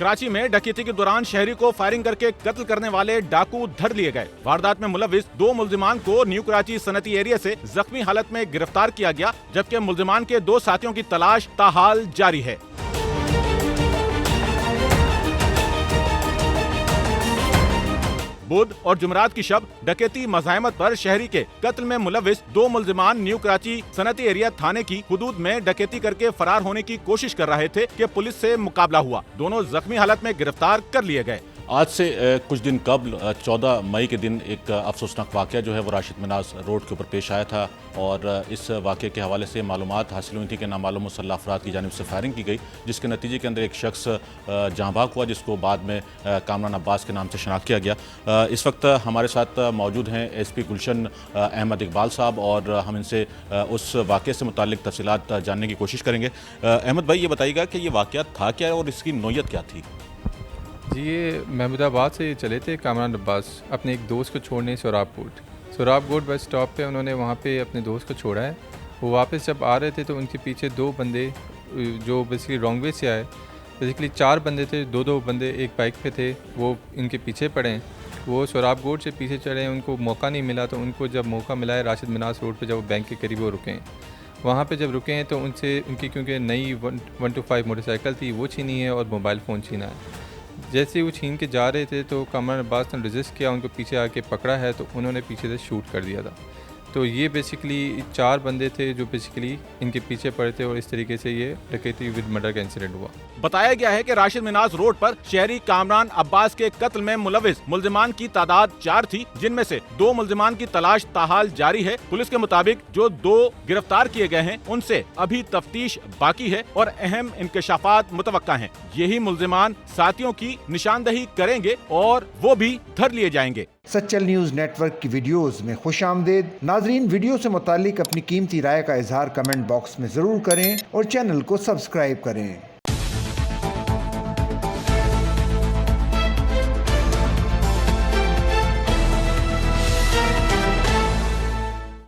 कराची में डकैती के दौरान शहरी को फायरिंग करके कत्ल करने वाले डाकू धर लिए गए। वारदात में मुलविस 2 मुल्जिमान को न्यू कराची सनती एरिया से जख्मी हालत में गिरफ्तार किया गया, जबकि मुल्जिमान के 2 साथियों की तलाश ताहाल जारी है। बुध और जुमरात की शब डकैती मज़ाहमत पर शहरी के कत्ल में मुलविस 2 मुल्जिमान न्यू कराची सनती एरिया थाने की हुदूद में डकैती करके फरार होने की कोशिश कर रहे थे कि पुलिस से मुकाबला हुआ। दोनों जख्मी हालत में गिरफ्तार कर लिए गए। आज से कुछ दिन कबल 14 मई के दिन एक अफसोसनाक वाक़या जो है वो राशिद मिनास रोड के ऊपर पेश आया था और इस वाक़े के हवाले से मालूमात हासिल हुई थी कि नामालूम मुसल्लह अफराद की जानिब से फायरिंग की गई, जिसके नतीजे के अंदर एक शख्स जहाँ भाग हुआ, जिसको बाद में कामरान अब्बास के नाम से शनाख्त किया गया। इस वक्त हमारे साथ मौजूद हैं SP गुलशन अहमद इकबाल साहब और हम इनसे उस वाक़े से मुताल्लिक़ तफसीलात जानने की कोशिश करेंगे। अहमद भाई, ये बताइएगा कि ये वाक़या था क्या और इसकी नोयत क्या थी? जी, ये महमूदाबाद से चले थे कामरान अब्बास अपने एक दोस्त को छोड़ने सोराबकोट बस स्टॉप पे उन्होंने वहाँ पे अपने दोस्त को छोड़ा है। वो वापस जब आ रहे थे तो उनके पीछे 2 बंदे जो बेसिकली रॉन्ग वे से आए, बेसिकली 4 बंदे थे, 2 बंदे एक बाइक पे थे, वो इनके पीछे पड़े हैं। वो सोराबकोट से पीछे चढ़े, उनको मौका नहीं मिला, तो उनको जब मौका मिला है राशिद मिनास रोड पर, जब वो बैंक के करीब वो रुके हैं, वहाँ पे जब रुके हैं तो उनसे उनकी क्योंकि नई 125 मोटरसाइकिल थी वो छीनी है और मोबाइल फ़ोन छीना है। जैसे वो छीन के जा रहे थे तो कामरान अब्बास ने रेजिस्ट किया, उनको पीछे आके पकड़ा है तो उन्होंने पीछे से शूट कर दिया था। तो ये बेसिकली 4 बंदे थे जो बेसिकली इनके पीछे पड़े थे और इस तरीके से ये डकैती विद मर्डर का इंसिडेंट हुआ। बताया गया है कि राशिद मिनास रोड पर शहरी कामरान अब्बास के कत्ल में मुलविस मुल्जिमान की तादाद 4 थी, जिनमें से 2 मुल्जिमान की तलाश ताहाल जारी है। पुलिस के मुताबिक जो 2 गिरफ्तार किए गए हैं उनसे अभी तफ्तीश बाकी है और अहम इंकशाफात मुतवक्का हैं। यही मुल्जिमान साथियों की निशानदही करेंगे और वो भी धर लिए जाएंगे। सच्चल न्यूज़ नेटवर्क की वीडियोस में खुशामदीद। नाजरीन, वीडियो से मुतालिक अपनी कीमती राय का इजहार कमेंट बॉक्स में ज़रूर करें और चैनल को सब्सक्राइब करें।